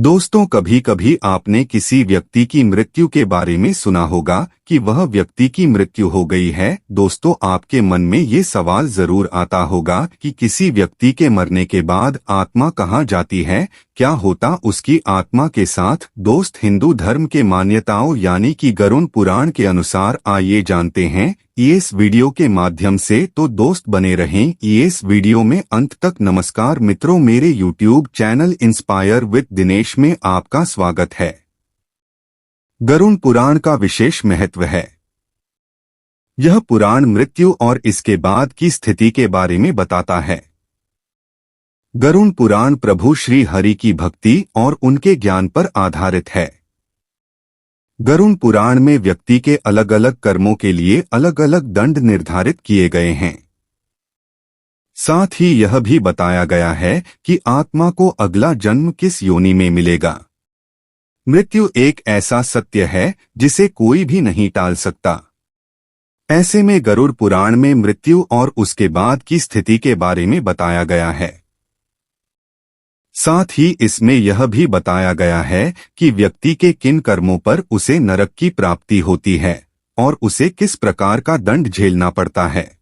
दोस्तों, कभी कभी आपने किसी व्यक्ति की मृत्यु के बारे में सुना होगा कि वह व्यक्ति की मृत्यु हो गई है। दोस्तों, आपके मन में ये सवाल जरूर आता होगा कि किसी व्यक्ति के मरने के बाद आत्मा कहाँ जाती है, क्या होता उसकी आत्मा के साथ। दोस्त, हिंदू धर्म के मान्यताओं यानी कि गरुड़ पुराण के अनुसार आइए जानते हैं इस वीडियो के माध्यम से। तो दोस्त बने रहें इस वीडियो में अंत तक। नमस्कार मित्रों, मेरे YouTube channel inspire with Dinesh में आपका स्वागत है। गरुड़ पुराण का विशेष महत्व है। यह पुराण मृत्यु और इसके बाद की स्थिति के बारे में बताता है। गरुड़ पुराण प्रभु श्री हरि की भक्ति और उनके ज्ञान पर आधारित है। गरुड़ पुराण में व्यक्ति के अलग अलग कर्मों के लिए अलग अलग दंड निर्धारित किए गए हैं। साथ ही यह भी बताया गया है कि आत्मा को अगला जन्म किस योनि में मिलेगा। मृत्यु एक ऐसा सत्य है जिसे कोई भी नहीं टाल सकता। ऐसे में गरुड़ पुराण में मृत्यु और उसके बाद की स्थिति के बारे में बताया गया है। साथ ही इसमें यह भी बताया गया है कि व्यक्ति के किन कर्मों पर उसे नरक की प्राप्ति होती है और उसे किस प्रकार का दंड झेलना पड़ता है।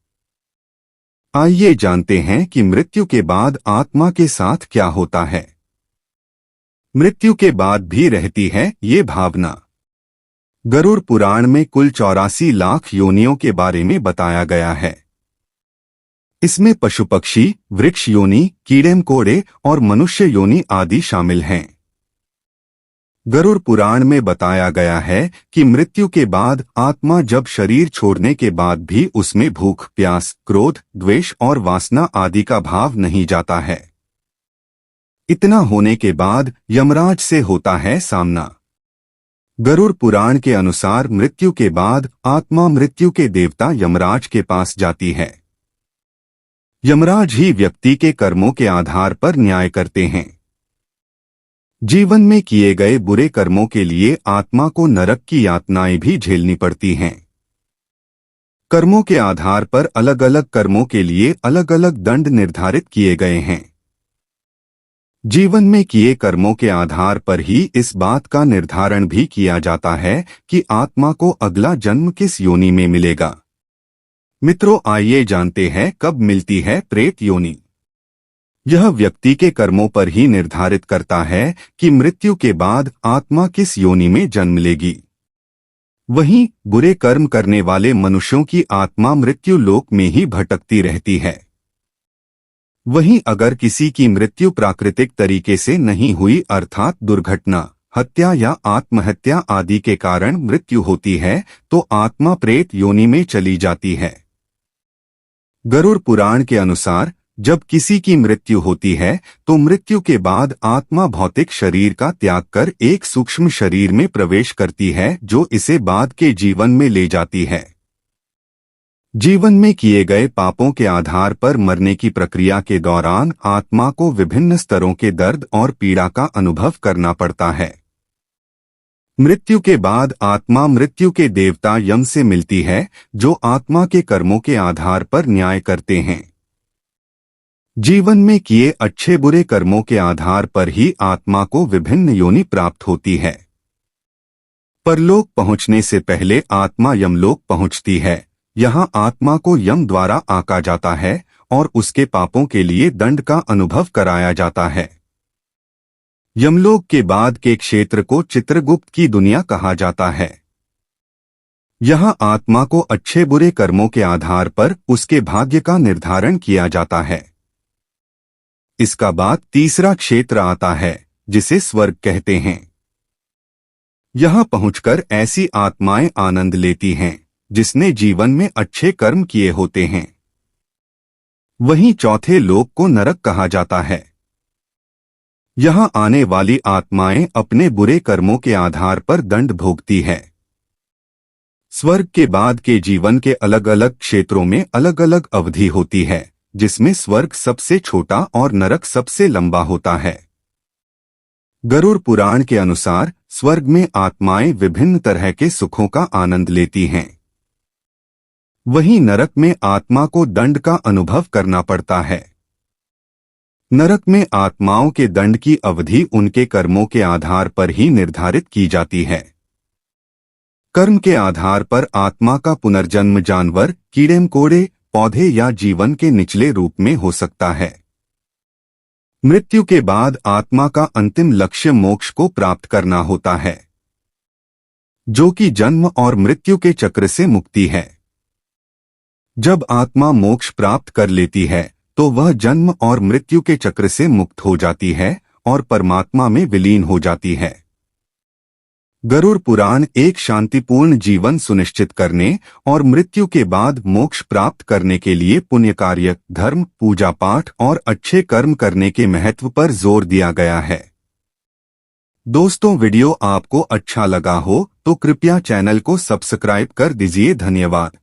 आइए जानते हैं कि मृत्यु के बाद आत्मा के साथ क्या होता है। मृत्यु के बाद भी रहती है ये भावना। गरुड़ पुराण में कुल 84 लाख योनियों के बारे में बताया गया है। इसमें पशु पक्षी, वृक्ष योनि, कीड़े मकोड़े और मनुष्य योनि आदि शामिल हैं। गरुड़ पुराण में बताया गया है कि मृत्यु के बाद आत्मा जब शरीर छोड़ने के बाद भी उसमें भूख, प्यास, क्रोध, द्वेष और वासना आदि का भाव नहीं जाता है। इतना होने के बाद यमराज से होता है सामना। गरुड़ पुराण के अनुसार मृत्यु के बाद आत्मा मृत्यु के देवता यमराज के पास जाती है। यमराज ही व्यक्ति के कर्मों के आधार पर न्याय करते हैं। जीवन में किए गए बुरे कर्मों के लिए आत्मा को नरक की यातनाएं भी झेलनी पड़ती हैं। कर्मों के आधार पर अलग अलग कर्मों के लिए अलग अलग दंड निर्धारित किए गए हैं। जीवन में किए कर्मों के आधार पर ही इस बात का निर्धारण भी किया जाता है कि आत्मा को अगला जन्म किस योनि में मिलेगा। मित्रों, आइए जानते हैं कब मिलती है प्रेत योनि। यह व्यक्ति के कर्मों पर ही निर्धारित करता है कि मृत्यु के बाद आत्मा किस योनि में जन्म लेगी। वहीं बुरे कर्म करने वाले मनुष्यों की आत्मा मृत्यु लोक में ही भटकती रहती है। वहीं अगर किसी की मृत्यु प्राकृतिक तरीके से नहीं हुई अर्थात दुर्घटना, हत्या या आत्महत्या आदि के कारण मृत्यु होती है तो आत्मा प्रेत योनि में चली जाती है। गरुड़ पुराण के अनुसार जब किसी की मृत्यु होती है तो मृत्यु के बाद आत्मा भौतिक शरीर का त्याग कर एक सूक्ष्म शरीर में प्रवेश करती है जो इसे बाद के जीवन में ले जाती है। जीवन में किए गए पापों के आधार पर मरने की प्रक्रिया के दौरान आत्मा को विभिन्न स्तरों के दर्द और पीड़ा का अनुभव करना पड़ता है। मृत्यु के बाद आत्मा मृत्यु के देवता यम से मिलती है जो आत्मा के कर्मों के आधार पर न्याय करते हैं। जीवन में किए अच्छे बुरे कर्मों के आधार पर ही आत्मा को विभिन्न योनि प्राप्त होती है। परलोक पहुंचने से पहले आत्मा यमलोक पहुंचती है। यहां आत्मा को यम द्वारा आंका जाता है और उसके पापों के लिए दंड का अनुभव कराया जाता है। यमलोक के बाद के क्षेत्र को चित्रगुप्त की दुनिया कहा जाता है। यहां आत्मा को अच्छे बुरे कर्मों के आधार पर उसके भाग्य का निर्धारण किया जाता है। इसका बाद तीसरा क्षेत्र आता है जिसे स्वर्ग कहते हैं। यहां पहुंचकर ऐसी आत्माएं आनंद लेती हैं जिसने जीवन में अच्छे कर्म किए होते हैं। वहीं चौथे लोक को नरक कहा जाता है। यहां आने वाली आत्माएं अपने बुरे कर्मों के आधार पर दंड भोगती है। स्वर्ग के बाद के जीवन के अलग अलग क्षेत्रों में अलग अलग अवधि होती है जिसमें स्वर्ग सबसे छोटा और नरक सबसे लंबा होता है। गरुड़ पुराण के अनुसार स्वर्ग में आत्माएं विभिन्न तरह के सुखों का आनंद लेती हैं। वहीं नरक में आत्मा को दंड का अनुभव करना पड़ता है। नरक में आत्माओं के दंड की अवधि उनके कर्मों के आधार पर ही निर्धारित की जाती है। कर्म के आधार पर आत्मा का पुनर्जन्म जानवर, कीड़े मकोड़े, पौधे या जीवन के निचले रूप में हो सकता है। मृत्यु के बाद आत्मा का अंतिम लक्ष्य मोक्ष को प्राप्त करना होता है, जो कि जन्म और मृत्यु के चक्र से मुक्ति है। जब आत्मा मोक्ष प्राप्त कर लेती है तो वह जन्म और मृत्यु के चक्र से मुक्त हो जाती है और परमात्मा में विलीन हो जाती है। गरुड़ पुराण एक शांतिपूर्ण जीवन सुनिश्चित करने और मृत्यु के बाद मोक्ष प्राप्त करने के लिए पुण्य कार्य, धर्म, पूजा पाठ और अच्छे कर्म करने के महत्व पर जोर दिया गया है। दोस्तों, वीडियो आपको अच्छा लगा हो तो कृपया चैनल को सब्सक्राइब कर दीजिए। धन्यवाद।